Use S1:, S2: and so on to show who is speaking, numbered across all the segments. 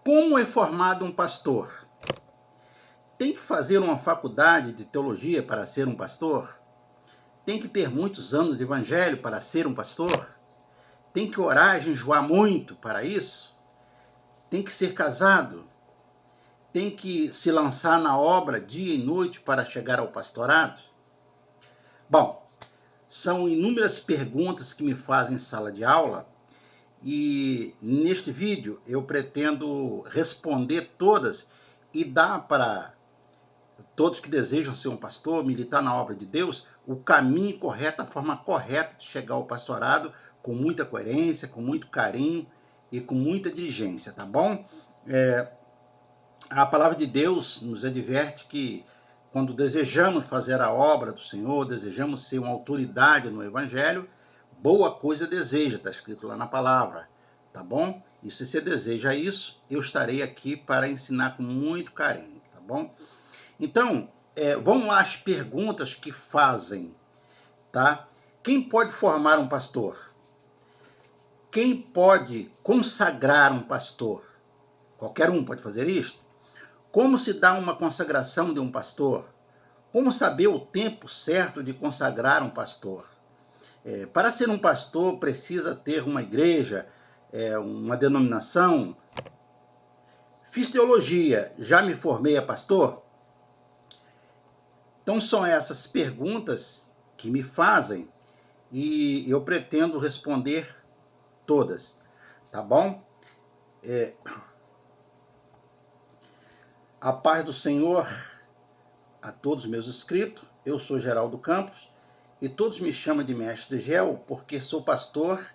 S1: Como é formado um pastor? Tem que fazer uma faculdade de teologia para ser um pastor? Tem que ter muitos anos de evangelho para ser um pastor? Tem que orar e jejuar muito para isso? Tem que ser casado? Tem que se lançar na obra dia e noite para chegar ao pastorado? Bom, são inúmeras perguntas que me fazem em sala de aula e neste vídeo eu pretendo responder todas e dar para todos que desejam ser um pastor, militar na obra de Deus, o caminho correto, a forma correta de chegar ao pastorado, com muita coerência, com muito carinho e com muita diligência, tá bom? A palavra de Deus nos adverte que quando desejamos fazer a obra do Senhor, desejamos ser uma autoridade no Evangelho, boa coisa deseja, está escrito lá na palavra, tá bom? E se você deseja isso, eu estarei aqui para ensinar com muito carinho, tá bom? Então, vamos lá as perguntas que fazem, tá? Quem pode formar um pastor? Quem pode consagrar um pastor? Qualquer um pode fazer isto? Como se dá uma consagração de um pastor? Como saber o tempo certo de consagrar um pastor? Para ser um pastor, precisa ter uma igreja, uma denominação. Fiz teologia, já me formei a pastor? Então são essas perguntas que me fazem e eu pretendo responder todas, tá bom? A paz do Senhor a todos meus inscritos. Eu sou Geraldo Campos e todos me chamam de Mestre Gel porque sou pastor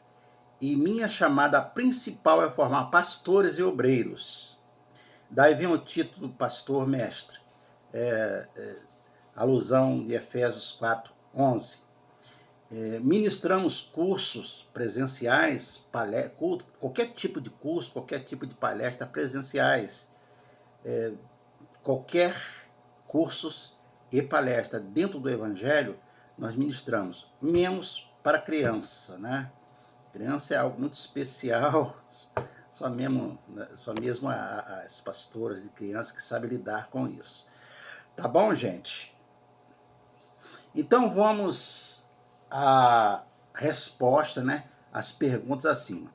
S1: e minha chamada principal é formar pastores e obreiros. Daí vem o título Pastor Mestre, alusão de Efésios 4:11. Ministramos cursos presenciais, qualquer tipo de curso, qualquer tipo de palestra presenciais, qualquer cursos e palestra dentro do Evangelho, nós ministramos, menos para criança, né? Criança é algo muito especial, só mesmo as pastoras de criança que sabem lidar com isso. Tá bom, gente? Então vamos à resposta, né? As perguntas acima.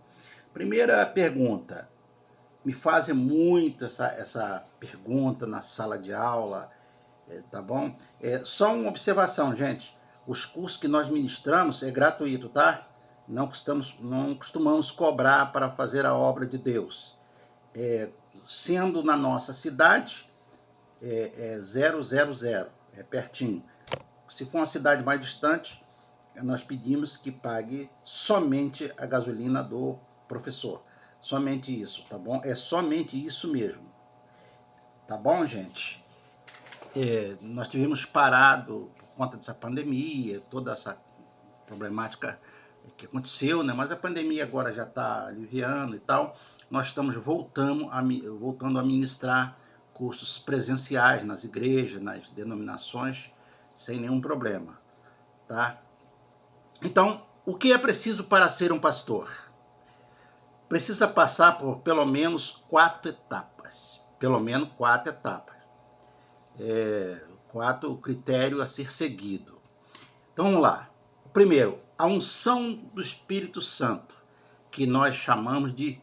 S1: Primeira pergunta. Me fazem muito essa pergunta na sala de aula, tá bom? Só uma observação, gente. Os cursos que nós ministramos é gratuito, tá? Não costumamos cobrar para fazer a obra de Deus. Sendo na nossa cidade, 000, é pertinho. Se for uma cidade mais distante, nós pedimos que pague somente a gasolina do professor. Somente isso, tá bom? É somente isso mesmo. Tá bom, gente? Nós tivemos parado por conta dessa pandemia, toda essa problemática que aconteceu, né? Mas a pandemia agora já está aliviando e tal. Nós estamos voltando a ministrar cursos presenciais nas igrejas, nas denominações, sem nenhum problema, tá? Então, o que é preciso para ser um pastor? Precisa passar por pelo menos 4 etapas. Pelo menos 4 etapas. 4 critérios a ser seguido. Então vamos lá. Primeiro, a unção do Espírito Santo, que nós chamamos de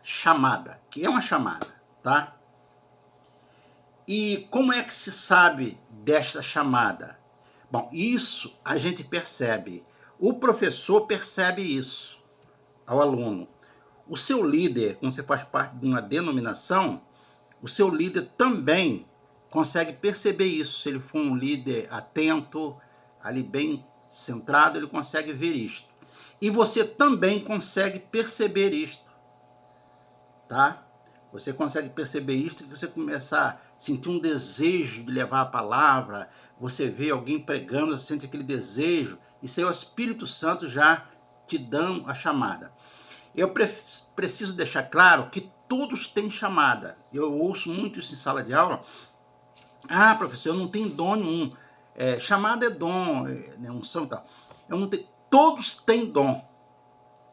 S1: chamada, que é uma chamada, tá? E como é que se sabe desta chamada? Bom, isso a gente percebe. O professor percebe isso ao aluno. O seu líder, quando você faz parte de uma denominação, o seu líder também consegue perceber isso. Se ele for um líder atento, ali bem centrado, ele consegue ver isto. E você também consegue perceber isto, tá? Você consegue perceber isto e você começar a sentir um desejo de levar a palavra, você vê alguém pregando, você sente aquele desejo, isso aí é o Espírito Santo já te dando a chamada. Eu preciso deixar claro que todos têm chamada. Eu ouço muito isso em sala de aula. Ah, professor, eu não tenho dom nenhum. Chamada é dom, unção e tal. Eu não tenho. Todos têm dom.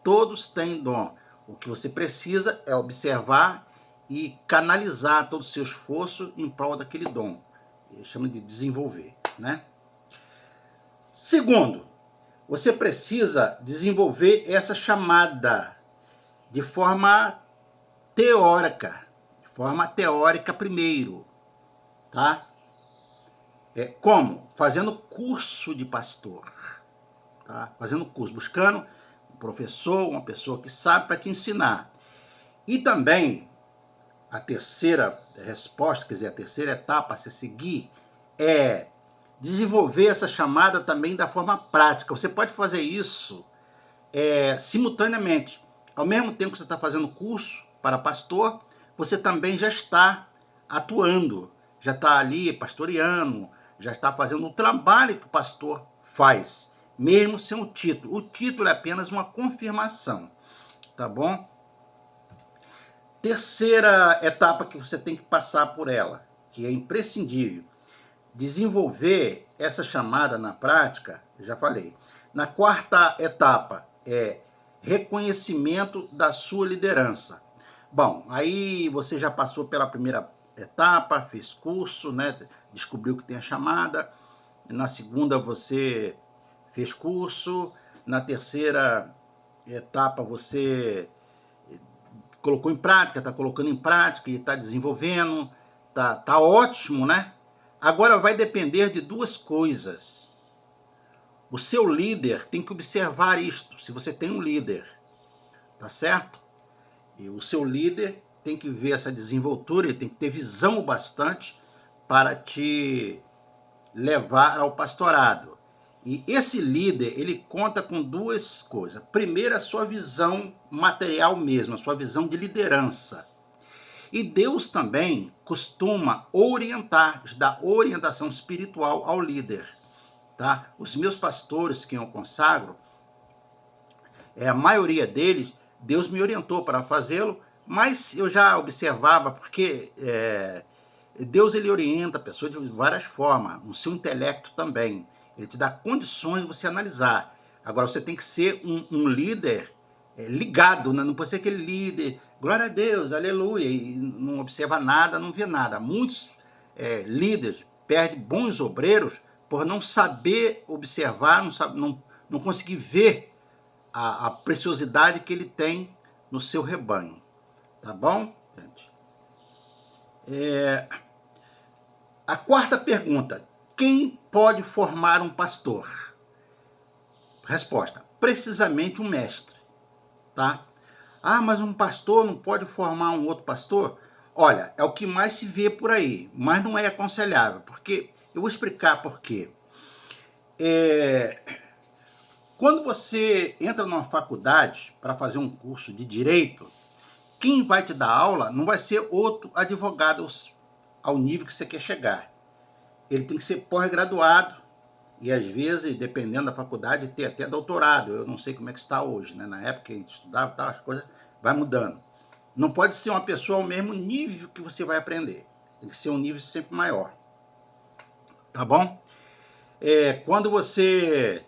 S1: Todos têm dom. O que você precisa é observar e canalizar todo o seu esforço em prol daquele dom. Ele chama de desenvolver, né? Segundo, você precisa desenvolver essa chamada de forma teórica primeiro, tá? Como? Fazendo curso de pastor, tá? Fazendo curso, buscando um professor, uma pessoa que sabe para te ensinar. E também a terceira resposta, quer dizer, a terceira etapa a se seguir é desenvolver essa chamada também da forma prática. Você pode fazer isso simultaneamente. Ao mesmo tempo que você está fazendo curso para pastor, você também já está atuando, já está ali pastoreando, já está fazendo o trabalho que o pastor faz, mesmo sem o título. O título é apenas uma confirmação, tá bom? Terceira etapa que você tem que passar por ela, que é imprescindível, desenvolver essa chamada na prática, já falei. Na quarta etapa é reconhecimento da sua liderança. Bom, aí você já passou pela primeira etapa, fez curso, né? Descobriu que tem a chamada. Na segunda você fez curso. Na terceira etapa você colocou em prática, está colocando em prática e está desenvolvendo. Tá ótimo, né? Agora vai depender de duas coisas. O seu líder tem que observar isto, se você tem um líder, tá certo? E o seu líder tem que ver essa desenvoltura, ele tem que ter visão bastante para te levar ao pastorado. E esse líder, ele conta com duas coisas. Primeiro, a sua visão material mesmo, a sua visão de liderança. E Deus também costuma orientar, dar orientação espiritual ao líder, tá? Os meus pastores que eu consagro, a maioria deles, Deus me orientou para fazê-lo, mas eu já observava, porque Deus ele orienta a pessoa de várias formas, no seu intelecto também. Ele te dá condições de você analisar. Agora, você tem que ser um líder ligado, né? Não pode ser aquele líder, glória a Deus, aleluia, e não observa nada, não vê nada. Muitos líderes perdem bons obreiros por não saber observar, não conseguir ver a preciosidade que ele tem no seu rebanho. Tá bom, gente? A quarta pergunta: quem pode formar um pastor? Resposta: precisamente um mestre, tá? Ah, mas um pastor não pode formar um outro pastor? Olha, é o que mais se vê por aí, mas não é aconselhável, porque eu vou explicar por quê. Quando você entra numa faculdade para fazer um curso de direito, quem vai te dar aula não vai ser outro advogado ao nível que você quer chegar. Ele tem que ser pós-graduado e, às vezes, dependendo da faculdade, ter até doutorado. Eu não sei como é que está hoje, né? Na época que a gente estudava, as coisas vai mudando. Não pode ser uma pessoa ao mesmo nível que você vai aprender. Tem que ser um nível sempre maior. Tá bom? Quando você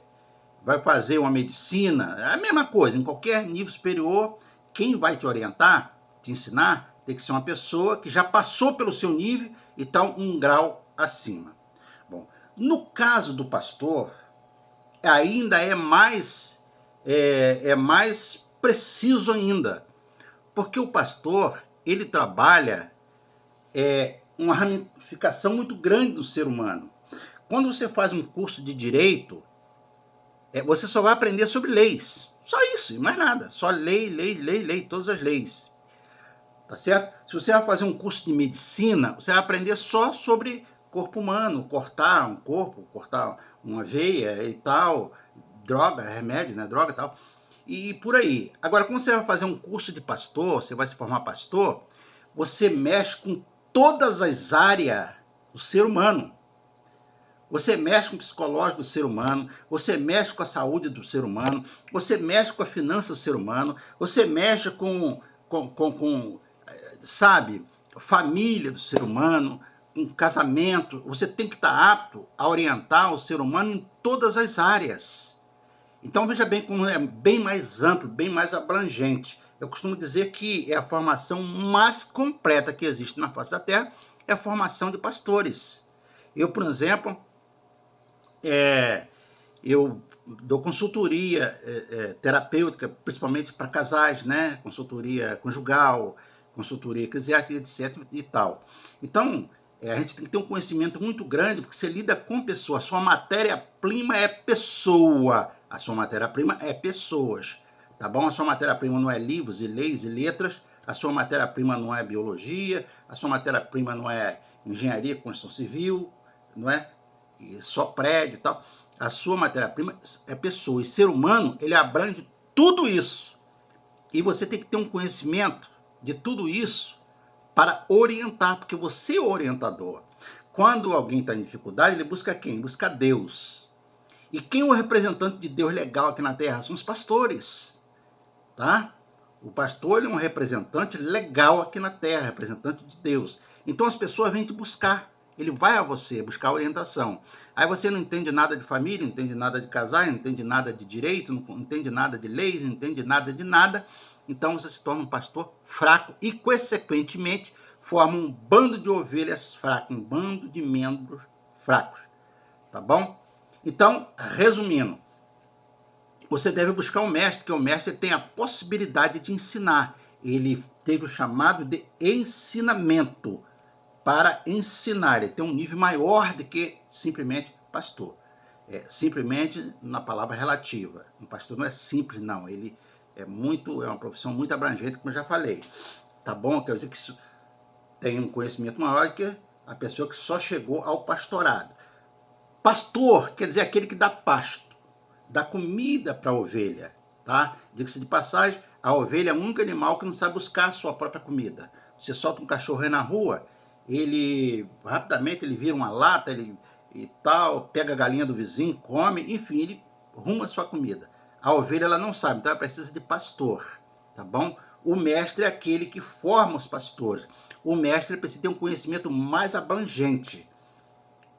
S1: vai fazer uma medicina, é a mesma coisa. Em qualquer nível superior, quem vai te orientar, te ensinar, tem que ser uma pessoa que já passou pelo seu nível e está um grau acima. Bom, no caso do pastor, ainda é mais preciso ainda, porque o pastor, ele trabalha uma ramificação muito grande do ser humano. Quando você faz um curso de direito, você só vai aprender sobre leis, só isso, e mais nada, só lei, todas as leis, tá certo? Se você vai fazer um curso de medicina, você vai aprender só sobre corpo humano, cortar um corpo, cortar uma veia e tal, droga, remédio, né, droga e tal, e por aí. Agora, quando você vai fazer um curso de pastor, você vai se formar pastor, você mexe com todas as áreas do ser humano. Você mexe com o psicológico do ser humano, você mexe com a saúde do ser humano, você mexe com a finança do ser humano, você mexe com sabe, família do ser humano, com casamento. Você tem que estar apto a orientar o ser humano em todas as áreas. Então veja bem como é bem mais amplo, bem mais abrangente. Eu costumo dizer que é a formação mais completa que existe na face da Terra, é a formação de pastores. Eu, por exemplo, eu dou consultoria terapêutica, principalmente para casais, né? Consultoria conjugal, consultoria eclesiástica, etc. e tal. Então, a gente tem que ter um conhecimento muito grande, porque você lida com pessoas. A sua matéria-prima é pessoa. A sua matéria-prima é pessoas. Tá bom? A sua matéria-prima não é livros e leis e letras. A sua matéria-prima não é biologia. A sua matéria-prima não é engenharia, construção civil, não é? E só prédio e tal. A sua matéria-prima é pessoa. E ser humano, ele abrange tudo isso. E você tem que ter um conhecimento de tudo isso para orientar, porque você é o orientador. Quando alguém está em dificuldade, ele busca quem? Busca Deus. E quem é o representante de Deus legal aqui na Terra? São os pastores. Tá? O pastor ele é um representante legal aqui na Terra, representante de Deus. Então as pessoas vêm te buscar. Ele vai a você buscar orientação. Aí você não entende nada de família, não entende nada de casar, não entende nada de direito, não entende nada de leis, não entende nada de nada. Então você se torna um pastor fraco e, consequentemente, forma um bando de ovelhas fracas, um bando de membros fracos. Tá bom? Então, resumindo, você deve buscar um mestre, que o mestre tem a possibilidade de ensinar. Ele teve o chamado de ensinamento, para ensinar. Ele tem um nível maior do que simplesmente pastor. Simplesmente na palavra relativa. Um pastor não é simples, não. Ele é uma profissão muito abrangente, como eu já falei. Tá bom? Quer dizer que isso tem um conhecimento maior do que a pessoa que só chegou ao pastorado. Pastor quer dizer aquele que dá pasto, dá comida para a ovelha, tá? Diga-se de passagem, a ovelha é o único animal que não sabe buscar a sua própria comida. Você solta um cachorro aí na rua, ele rapidamente ele vira uma lata, e tal, pega a galinha do vizinho, come, enfim, ele ruma a sua comida. A ovelha ela não sabe, então ela precisa de pastor, tá bom? O mestre é aquele que forma os pastores. O mestre precisa ter um conhecimento mais abrangente.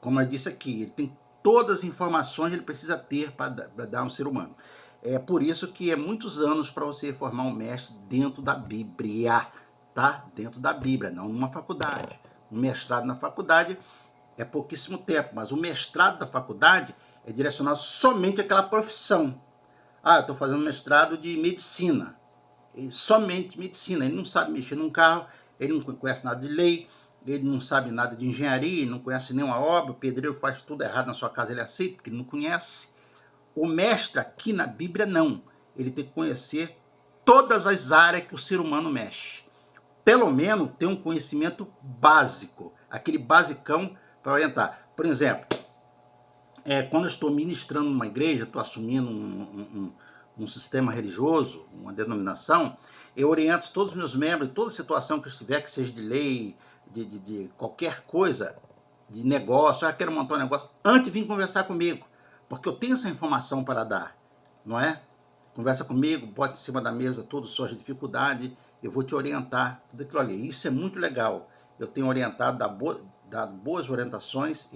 S1: Como eu disse aqui, ele tem todas as informações que ele precisa ter para dar a um ser humano. É por isso que é muitos anos para você formar um mestre dentro da Bíblia, tá? Dentro da Bíblia, não numa faculdade. Um mestrado na faculdade é pouquíssimo tempo, mas o mestrado da faculdade é direcionado somente àquela profissão. Ah, eu estou fazendo mestrado de medicina. Somente medicina. Ele não sabe mexer num carro, ele não conhece nada de lei, ele não sabe nada de engenharia, ele não conhece nenhuma obra, o pedreiro faz tudo errado na sua casa, ele aceita, porque ele não conhece. O mestre aqui na Bíblia não. Ele tem que conhecer todas as áreas que o ser humano mexe. Pelo menos ter um conhecimento básico, aquele basicão para orientar. Por exemplo, quando eu estou ministrando numa igreja, estou assumindo um sistema religioso, uma denominação, eu oriento todos os meus membros, toda situação que eu estiver, que seja de lei, de qualquer coisa, de negócio, quero montar um negócio, antes de vir conversar comigo, porque eu tenho essa informação para dar, não é? Conversa comigo, bota em cima da mesa todas as suas dificuldades, eu vou te orientar, tudo aquilo ali. Isso é muito legal. Eu tenho orientado, dado boas orientações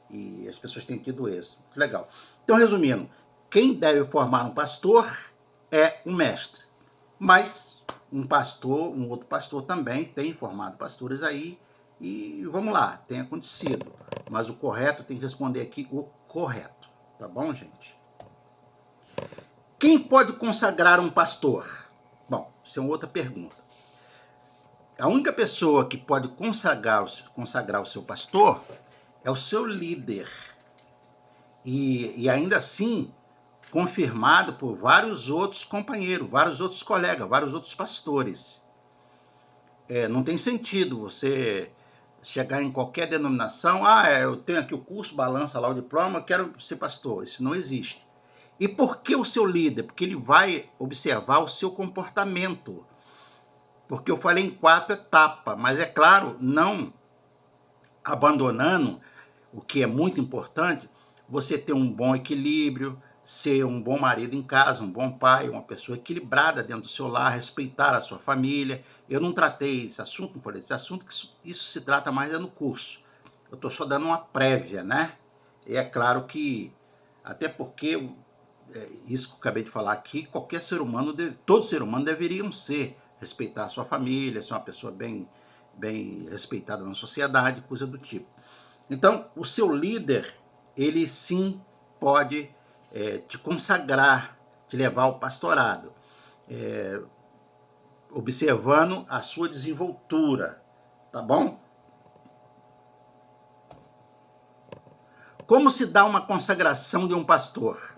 S1: e as pessoas têm tido êxito. Legal. Então, resumindo, quem deve formar um pastor é um mestre. Mas um outro pastor também tem formado pastores aí, e vamos lá, tem acontecido. Mas o correto, tem que responder aqui o correto. Tá bom, gente? Quem pode consagrar um pastor? Bom, isso é uma outra pergunta. A única pessoa que pode consagrar o seu pastor é o seu líder. E ainda assim, confirmado por vários outros companheiros, vários outros colegas, vários outros pastores. Não tem sentido você chegar em qualquer denominação, eu tenho aqui o curso, balança lá o diploma, eu quero ser pastor. Isso não existe. E por que o seu líder? Porque ele vai observar o seu comportamento. Porque eu falei em 4 etapas, mas é claro, não abandonando o que é muito importante, você ter um bom equilíbrio, ser um bom marido em casa, um bom pai, uma pessoa equilibrada dentro do seu lar, respeitar a sua família. Eu não tratei esse assunto, não falei desse assunto, que isso se trata mais no curso. Eu estou só dando uma prévia, né? E é claro que, até porque isso que eu acabei de falar aqui, todo ser humano deveriam respeitar a sua família, ser uma pessoa bem respeitada na sociedade, coisa do tipo. Então, o seu líder, ele sim pode te consagrar, te levar ao pastorado, observando a sua desenvoltura, tá bom? Como se dá uma consagração de um pastor?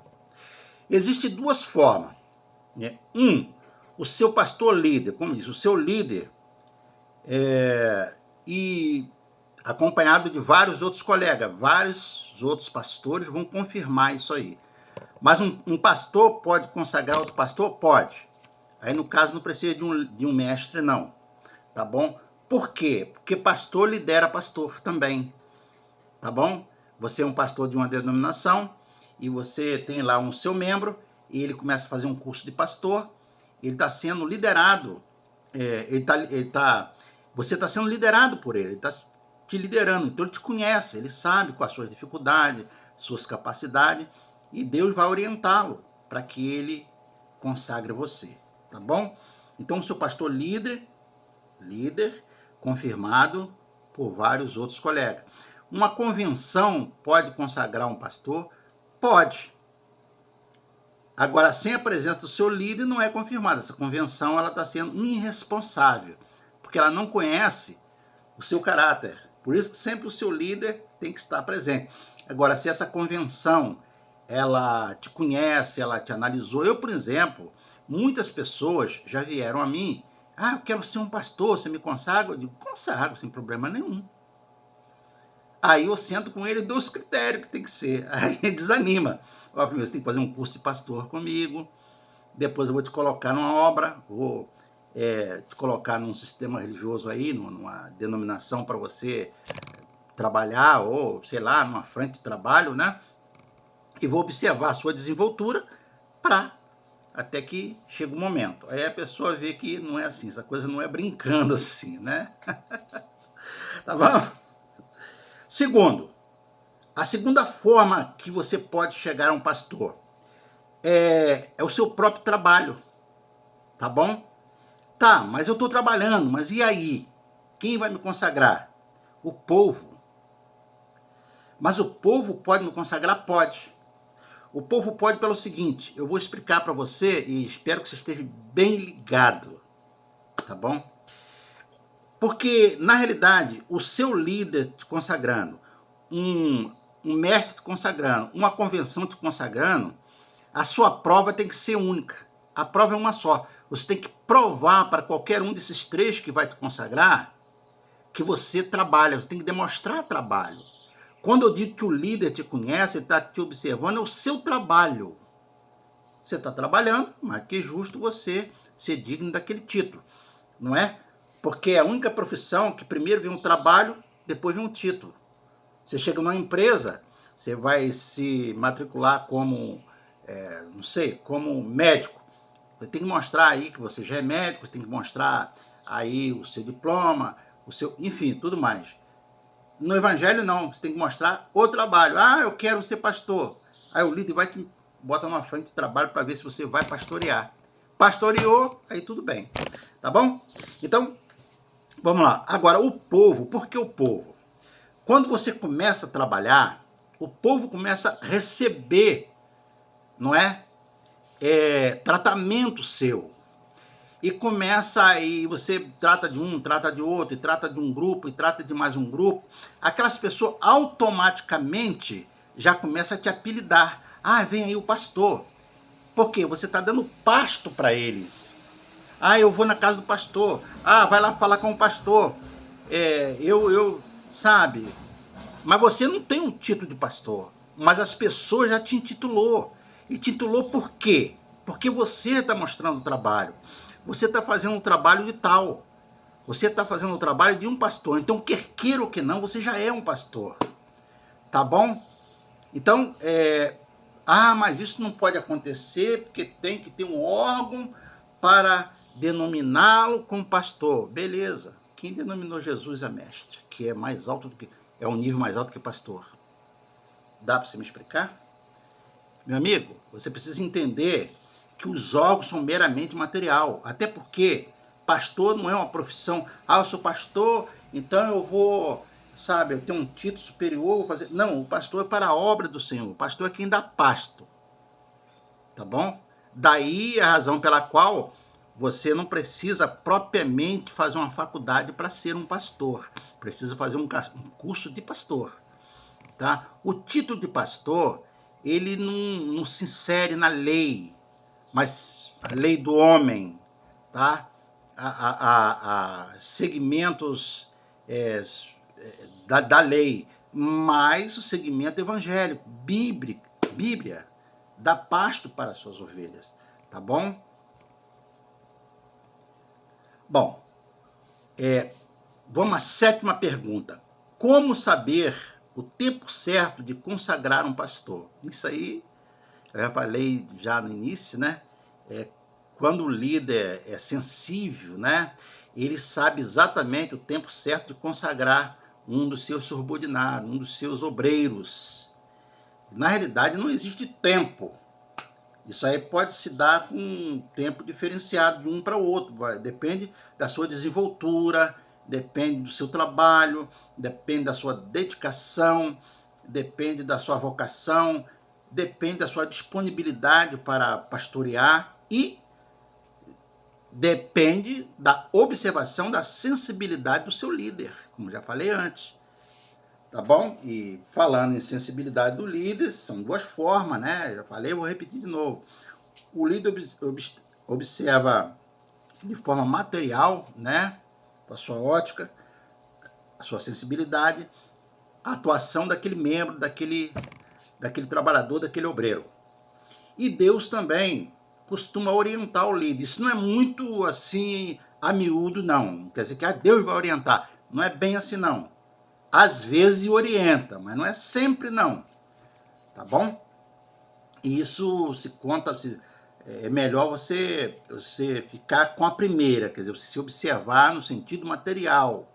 S1: Existem duas formas, né? O seu pastor líder, como diz, o seu líder, e acompanhado de vários outros colegas, vários outros pastores vão confirmar isso aí. Mas um pastor pode consagrar outro pastor? Pode. Aí, no caso, não precisa de um mestre, não. Tá bom? Por quê? Porque pastor lidera pastor também. Tá bom? Você é um pastor de uma denominação e você tem lá um seu membro e ele começa a fazer um curso de pastor, ele está sendo liderado, você está sendo liderado por ele está te liderando, então ele te conhece, ele sabe quais as suas dificuldades, suas capacidades, e Deus vai orientá-lo para que ele consagre você, tá bom? Então o seu pastor líder confirmado por vários outros colegas. Uma convenção pode consagrar um pastor? Pode. Agora, sem a presença do seu líder, não é confirmada. Essa convenção está sendo irresponsável, porque ela não conhece o seu caráter. Por isso que sempre o seu líder tem que estar presente. Agora, se essa convenção, ela te conhece, ela te analisou. Eu, por exemplo, muitas pessoas já vieram a mim. Eu quero ser um pastor, você me consagra? Eu digo, consagro, sem problema nenhum. Aí eu sento com ele e dou os critérios que tem que ser. Aí ele desanima. Primeiro você tem que fazer um curso de pastor comigo, depois eu vou te colocar numa obra, vou te colocar num sistema religioso aí, numa denominação para você trabalhar, ou sei lá, numa frente de trabalho, né? E vou observar a sua desenvoltura até que chega o momento. Aí a pessoa vê que não é assim, essa coisa não é brincando assim, né? Tá bom? Segundo, a segunda forma que você pode chegar a um pastor é o seu próprio trabalho, tá bom? Tá, mas eu estou trabalhando, mas e aí? Quem vai me consagrar? O povo. Mas o povo pode me consagrar? Pode. O povo pode pelo seguinte, eu vou explicar para você e espero que você esteja bem ligado, tá bom? Porque, na realidade, o seu líder te consagrando, um mestre te consagrando, uma convenção te consagrando, a sua prova tem que ser única. A prova é uma só. Você tem que provar para qualquer um desses três que vai te consagrar que você trabalha, você tem que demonstrar trabalho. Quando eu digo que o líder te conhece, ele está te observando, é o seu trabalho. Você está trabalhando, mas que justo você ser digno daquele título, não é? Porque é a única profissão que primeiro vem um trabalho, depois vem um título. Você chega numa empresa, você vai se matricular como, não sei, como médico. Você tem que mostrar aí que você já é médico, você tem que mostrar aí o seu diploma, enfim, tudo mais. No evangelho não, você tem que mostrar o trabalho. Eu quero ser pastor. Aí o líder vai te botar numa frente de trabalho para ver se você vai pastorear. Pastoreou, aí tudo bem. Tá bom? Então, vamos lá. Agora, o povo, por que o povo? Quando você começa a trabalhar, o povo começa a receber, não é? Tratamento seu. E começa aí, você trata de um, trata de outro, e trata de um grupo, e trata de mais um grupo. Aquelas pessoas automaticamente já começam a te apelidar. Vem aí o pastor. Por quê? Você está dando pasto para eles. Eu vou na casa do pastor. Vai lá falar com o pastor. Sabe? Mas você não tem um título de pastor. Mas as pessoas já te intitulou. E titulou por quê? Porque você está mostrando o trabalho. Você está fazendo um trabalho de tal. Você está fazendo o trabalho de um pastor. Então, quer queira ou que não, você já é um pastor. Tá bom? Então, mas isso não pode acontecer porque tem que ter um órgão para denominá-lo como pastor. Beleza. Quem denominou Jesus a mestre? Que é mais alto do que... É um nível mais alto que pastor. Dá para você me explicar? Meu amigo, você precisa entender que os órgãos são meramente material. Até porque pastor não é uma profissão. Ah, eu sou pastor, então eu vou, sabe, eu tenho um título superior, vou fazer. Não, o pastor é para a obra do Senhor. O pastor é quem dá pasto. Tá bom? Daí a razão pela qual você não precisa propriamente fazer uma faculdade para ser um pastor. Precisa fazer um curso de pastor. Tá? O título de pastor, ele não se insere na lei, mas a lei do homem, tá? A segmentos da lei, mas o segmento evangélico, Bíblia, dá pasto para as suas ovelhas, tá bom? Bom, vamos à sétima pergunta. Como saber o tempo certo de consagrar um pastor? Isso aí, eu já falei já no início, né? Quando o líder é sensível, né? Ele sabe exatamente o tempo certo de consagrar um dos seus subordinados, um dos seus obreiros. Na realidade, não existe tempo. Isso aí pode se dar com um tempo diferenciado de um para o outro. Depende da sua desenvoltura, depende do seu trabalho, depende da sua dedicação, depende da sua vocação, depende da sua disponibilidade para pastorear e depende da observação da sensibilidade do seu líder, como já falei antes. Tá bom? E falando em sensibilidade do líder, são duas formas, né? Já falei, vou repetir de novo. O líder observa de forma material, né? A sua ótica, a sua sensibilidade, a atuação daquele membro, daquele trabalhador, daquele obreiro. E Deus também costuma orientar o líder. Isso não é muito assim a miúdo, não. Quer dizer que Deus vai orientar. Não é bem assim, não. Às vezes orienta, mas não é sempre, não. Tá bom? E isso se conta, é melhor você ficar com a primeira, quer dizer, você se observar no sentido material.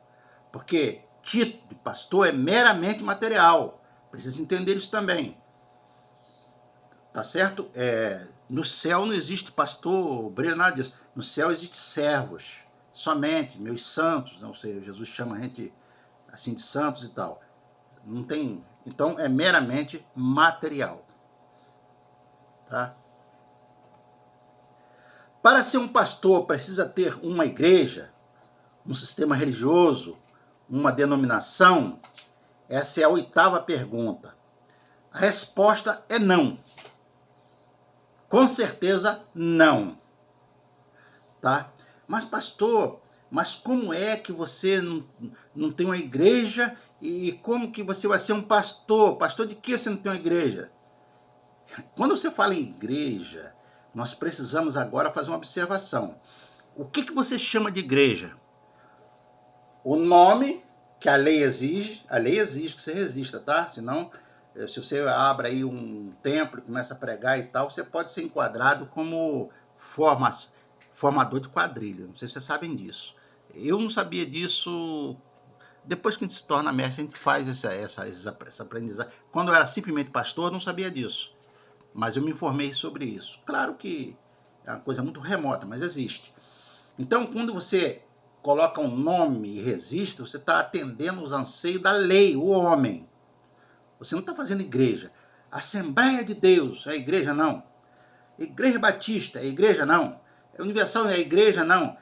S1: Porque título de pastor é meramente material. Precisa entender isso também. Tá certo? No céu não existe pastor, obreiro, nada disso. No céu existe servos, somente, meus santos, não sei, Jesus chama a gente assim de santos e tal. Não tem, então é meramente material. Tá? Para ser um pastor, precisa ter uma igreja, um sistema religioso, uma denominação? Essa é a oitava pergunta. A resposta é não. Com certeza, não. Tá? Mas, pastor, mas como é que você não tem uma igreja e como que você vai ser um pastor? Pastor de que você não tem uma igreja? Quando você fala em igreja, nós precisamos agora fazer uma observação. O que você chama de igreja? O nome que a lei exige que você resista, tá? Senão, se você abre aí um templo e começa a pregar e tal, você pode ser enquadrado como formador de quadrilha. Não sei se vocês sabem disso. Eu não sabia disso. Depois que a gente se torna mestre, a gente faz essa aprendizagem. Quando eu era simplesmente pastor, eu não sabia disso. Mas eu me informei sobre isso. Claro que é uma coisa muito remota, mas existe. Então, quando você coloca um nome e resiste, você está atendendo os anseios da lei, o homem. Você não está fazendo igreja. Assembleia de Deus, é igreja não. Igreja Batista, é igreja não. Universal, é igreja não.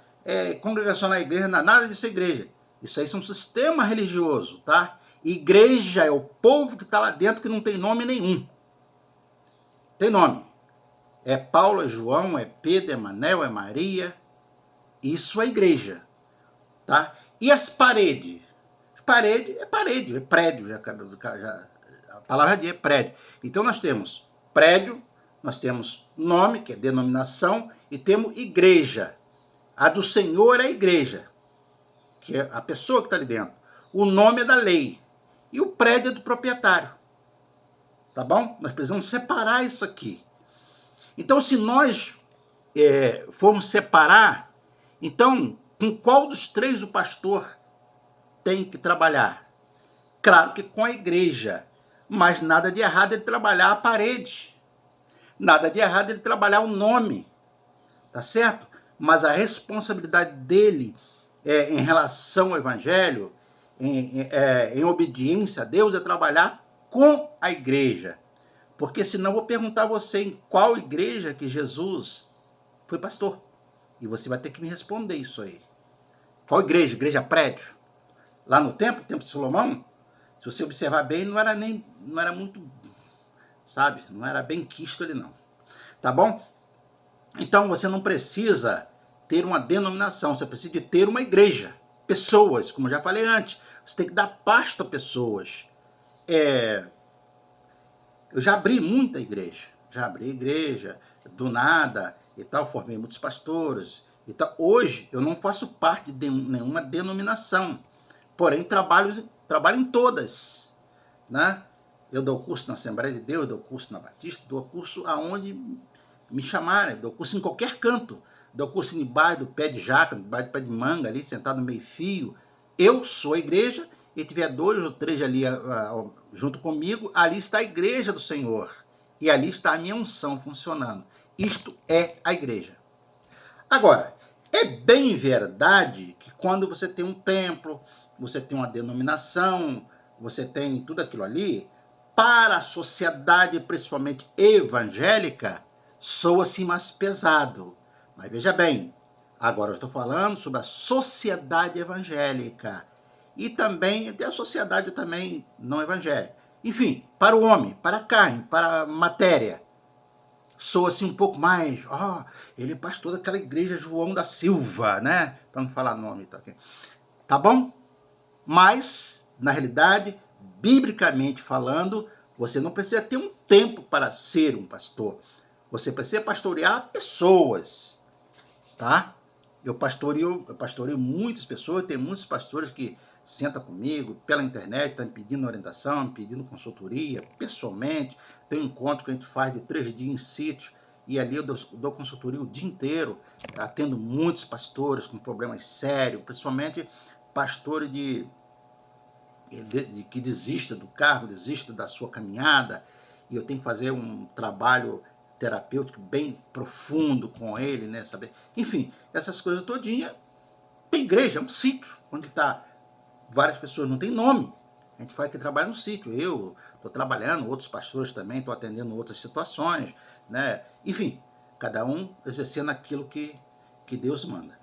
S1: Congregacional, é igreja não. Nada disso é igreja. Isso aí é um sistema religioso, tá? Igreja é o povo que está lá dentro que não tem nome nenhum. Tem nome. É Paulo, é João, é Pedro, é Manel, é Maria. Isso é igreja. Tá? E as paredes? Parede, é prédio. A palavra é prédio. Então nós temos prédio, nós temos nome, que é denominação, e temos igreja. A do Senhor é a igreja, que é a pessoa que está ali dentro. O nome é da lei. E o prédio é do proprietário. Tá bom? Nós precisamos separar isso aqui. Então, se nós formos separar, então, com qual dos três o pastor tem que trabalhar? Claro que com a igreja, mas nada de errado ele trabalhar a parede. Nada de errado ele trabalhar o nome, tá certo? Mas a responsabilidade dele em relação ao evangelho, em obediência a Deus, é trabalhar com a igreja. Porque senão eu vou perguntar a você em qual igreja que Jesus foi pastor. E você vai ter que me responder isso aí. Qual igreja? Igreja prédio? Lá no templo de Salomão? Se você observar bem, não era muito, sabe? Não era bem quisto ali não. Tá bom? Então você não precisa ter uma denominação, você precisa de ter uma igreja. Pessoas, como eu já falei antes. Você tem que dar pasto a pessoas. Eu já abri muita igreja. Já abri igreja do nada e tal, formei muitos pastores e tal. Hoje eu não faço parte de nenhuma denominação. Porém, trabalho em todas. Né? Eu dou curso na Assembleia de Deus, dou curso na Batista, dou curso aonde me chamarem, dou curso em qualquer canto. Dou curso em bairro do pé de jaca, bairro do pé de manga, ali, sentado no meio fio. Eu sou a igreja, e tiver 2 ou 3 ali junto comigo, ali está a igreja do Senhor. E ali está a minha unção funcionando. Isto é a igreja. Agora, é bem verdade que quando você tem um templo, você tem uma denominação, você tem tudo aquilo ali, para a sociedade, principalmente evangélica, soa-se mais pesado. Mas veja bem, agora eu estou falando sobre a sociedade evangélica e também até a sociedade também não evangélica. Enfim, para o homem, para a carne, para a matéria, soa-se um pouco mais, ele é pastor daquela igreja João da Silva, né? Para não falar nome, tá bom? Mas, na realidade, biblicamente falando, você não precisa ter um tempo para ser um pastor. Você precisa pastorear pessoas, tá? Eu pastoreio muitas pessoas, tem muitos pastores que sentam comigo pela internet, estão me pedindo orientação, me pedindo consultoria, pessoalmente. Tem um encontro que a gente faz de 3 dias em sítio, e ali eu dou consultoria o dia inteiro, atendo muitos pastores com problemas sérios, principalmente pastores que desista do carro, desista da sua caminhada, e eu tenho que fazer um trabalho terapêutico bem profundo com ele, né? Saber. Enfim, essas coisas todinhas. Tem igreja, é um sítio, onde está várias pessoas, não tem nome. A gente faz que trabalha no sítio. Eu estou trabalhando, outros pastores também, estou atendendo outras situações, né? Enfim, cada um exercendo aquilo que Deus manda.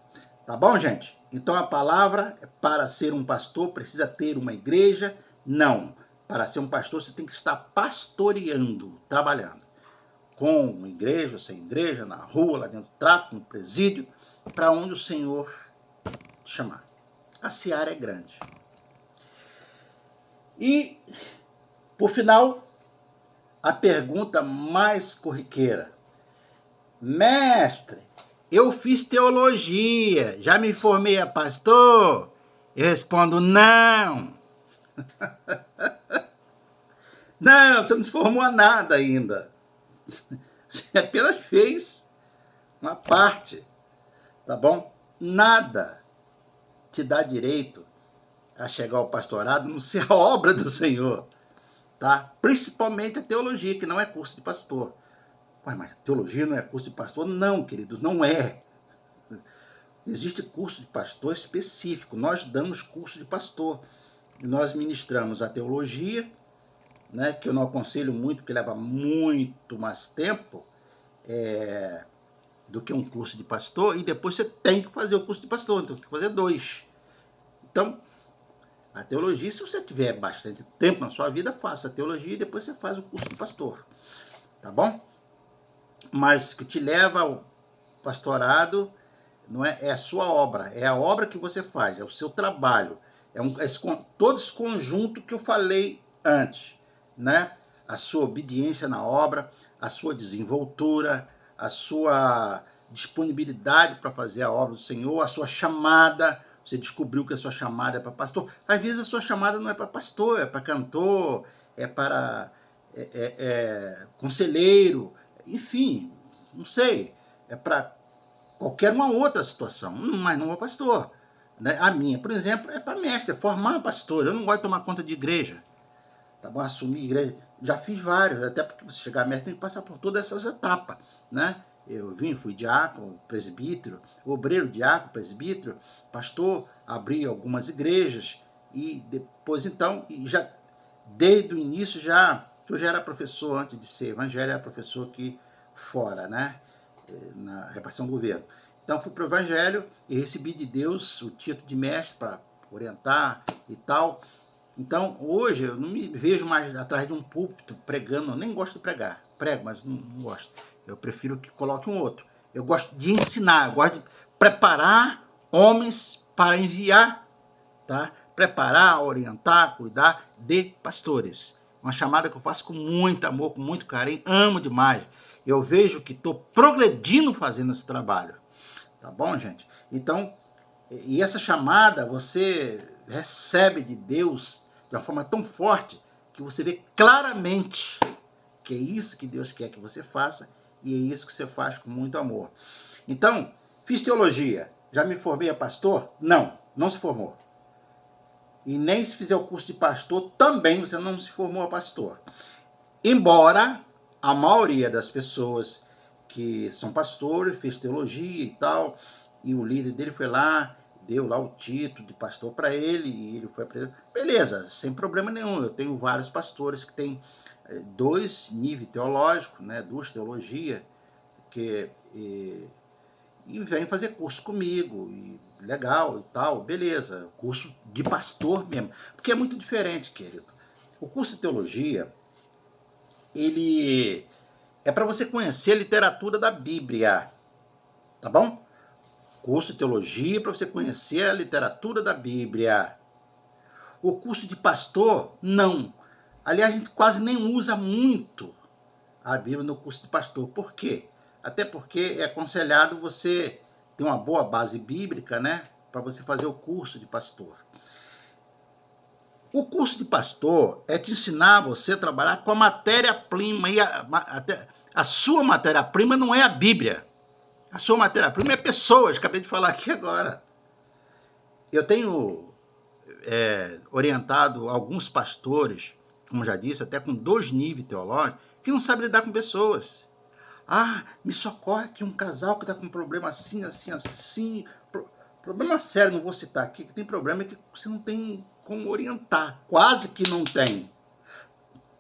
S1: Tá bom, gente? Então a palavra, para ser um pastor, precisa ter uma igreja? Não. Para ser um pastor, você tem que estar pastoreando, trabalhando. Com igreja, sem igreja, na rua, lá dentro do tráfico, no presídio, para onde o Senhor te chamar. A seara é grande. E, por final, a pergunta mais corriqueira. Mestre, eu fiz teologia, já me formei a pastor? Eu respondo, não. Não, você não se formou a nada ainda. Você apenas fez uma parte, tá bom? Nada te dá direito a chegar ao pastorado, não ser a obra do Senhor, tá? Principalmente a teologia, que não é curso de pastor. Ué, mas teologia não é curso de pastor? Não, querido, não é. Existe curso de pastor específico. Nós damos curso de pastor. Nós ministramos a teologia, né, que eu não aconselho muito, porque leva muito mais tempo do que um curso de pastor, e depois você tem que fazer o curso de pastor, então tem que fazer 2. Então, a teologia, se você tiver bastante tempo na sua vida, faça a teologia e depois você faz o curso de pastor, tá bom? Mas que te leva ao pastorado não é a sua obra, é a obra que você faz, é o seu trabalho, todo esse conjunto que eu falei antes, né? A sua obediência na obra, a sua desenvoltura, a sua disponibilidade para fazer a obra do Senhor, a sua chamada. Você descobriu que a sua chamada é para pastor. Às vezes a sua chamada não é para pastor, é para cantor, é para conselheiro, enfim, não sei, é para qualquer uma outra situação, mas não é pastor. Né? A minha, por exemplo, é para mestre, é formar pastor. Eu não gosto de tomar conta de igreja. tá bom? Assumir igreja, já fiz vários, até porque você chegar a mestre tem que passar por todas essas etapas, né? Eu fui diácono, presbítero, obreiro, diácono, presbítero, pastor, abri algumas igrejas e depois então, já desde o início eu já era professor antes de ser evangélico, era professor aqui fora, né? Na repartição do governo. Então fui para o evangelho e recebi de Deus o título de mestre para orientar e tal. Então, hoje, eu não me vejo mais atrás de um púlpito pregando, eu nem gosto de pregar. Prego, mas não gosto. Eu prefiro que coloque um outro. Eu gosto de ensinar, eu gosto de preparar homens para enviar, tá? Preparar, orientar, cuidar de pastores. Uma chamada que eu faço com muito amor, com muito carinho, amo demais. Eu vejo que estou progredindo fazendo esse trabalho. Tá bom, gente? Então, e essa chamada você recebe de Deus de uma forma tão forte que você vê claramente que é isso que Deus quer que você faça e é isso que você faz com muito amor. Então, fiz teologia. Já me formei a pastor? Não, não se formou. E nem se fizer o curso de pastor, também você não se formou a pastor. Embora a maioria das pessoas que são pastores, fez teologia e tal, e o líder dele foi lá, deu lá o título de pastor para ele, e ele foi apresentado. Beleza, sem problema nenhum. Eu tenho vários pastores que têm 2 níveis teológicos, né, 2 teologias, e vem fazer curso comigo, e legal e tal, beleza, curso de pastor mesmo, porque é muito diferente, querido. O curso de teologia, ele é para você conhecer a literatura da Bíblia, tá bom? Curso de teologia para você conhecer a literatura da Bíblia. O curso de pastor, não. Aliás, a gente quase nem usa muito a Bíblia no curso de pastor. Por quê? Até porque é aconselhado você ter uma boa base bíblica, né? Para você fazer o curso de pastor. O curso de pastor é te ensinar você a trabalhar com a matéria-prima. E a sua matéria-prima não é a Bíblia. A sua matéria-prima é pessoas. Acabei de falar aqui agora. Eu tenho orientado alguns pastores, como já disse, até com 2 níveis teológicos, que não sabem lidar com pessoas. Ah, me socorre aqui um casal que está com um problema assim, assim, assim. Problema sério, não vou citar aqui, que tem problema que você não tem como orientar. Quase que não tem.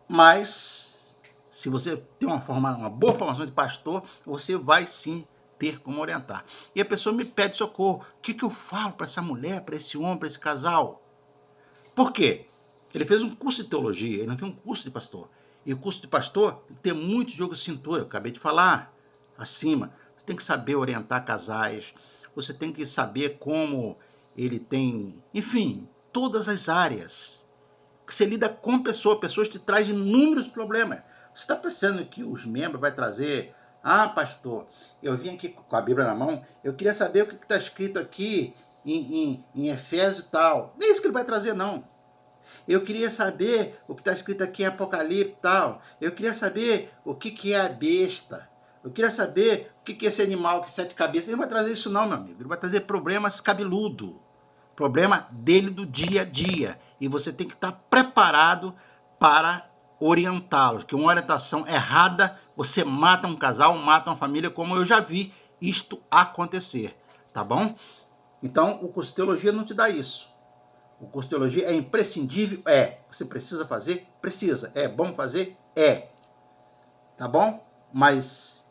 S1: Mas, se você tem uma boa formação de pastor, você vai sim ter como orientar. E a pessoa me pede socorro. O que eu falo para essa mulher, para esse homem, para esse casal? Por quê? Ele fez um curso de teologia, ele não fez um curso de pastor. E o curso de pastor tem muito jogo de cintura, eu acabei de falar acima. Você tem que saber orientar casais, você tem que saber como ele tem, enfim, todas as áreas. Você lida com pessoas te trazem inúmeros problemas. Você está pensando que os membros vai trazer, pastor, eu vim aqui com a Bíblia na mão, eu queria saber o que está escrito aqui em Efésios e tal. Nem isso que ele vai trazer, não. Eu queria saber o que está escrito aqui em Apocalipse e tal. Eu queria saber o que é a besta. Eu queria saber o que é esse animal que 7 cabeças. Ele não vai trazer isso não, meu amigo. Ele vai trazer problemas cabeludo. Problema dele do dia a dia. E você tem que estar preparado para orientá-los. Que uma orientação errada, você mata um casal, mata uma família, como eu já vi isto acontecer. Tá bom? Então, o curso de teologia não te dá isso. O curso de teologia é imprescindível? É. Você precisa fazer? Precisa. É bom fazer? É. Tá bom? Mas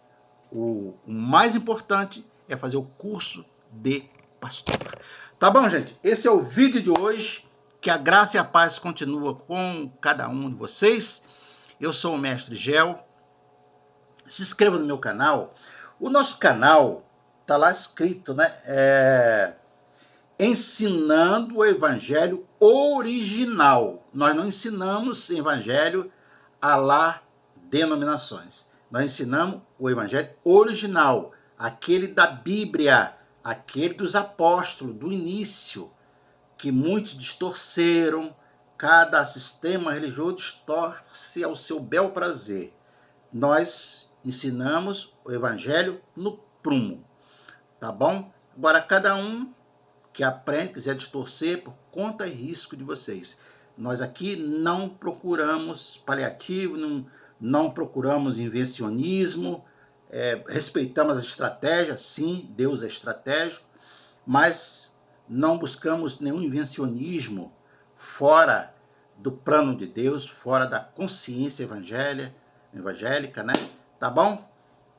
S1: o mais importante é fazer o curso de pastor. Tá bom, gente? Esse é o vídeo de hoje. Que a graça e a paz continua com cada um de vocês. Eu sou o Mestre Gel. Se inscreva no meu canal. O nosso canal tá lá escrito, né? Ensinando o evangelho original. Nós não ensinamos evangelho a lá denominações. Nós ensinamos o evangelho original, aquele da Bíblia, aquele dos apóstolos, do início, que muitos distorceram. Cada sistema religioso distorce ao seu bel prazer. Nós ensinamos o evangelho no prumo, tá bom? Agora, cada um que aprende, quiser distorcer por conta e risco de vocês. Nós aqui não procuramos paliativo, não procuramos invencionismo, respeitamos a estratégia, sim, Deus é estratégico, mas não buscamos nenhum invencionismo fora do plano de Deus, fora da consciência evangélica, né? Tá bom?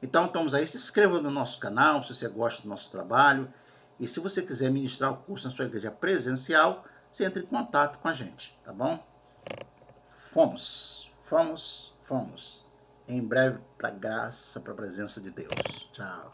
S1: Então, estamos aí. Se inscreva no nosso canal, se você gosta do nosso trabalho. E se você quiser ministrar o curso na sua igreja presencial, você entre em contato com a gente, tá bom? Fomos. Em breve, para a graça, para a presença de Deus. Tchau.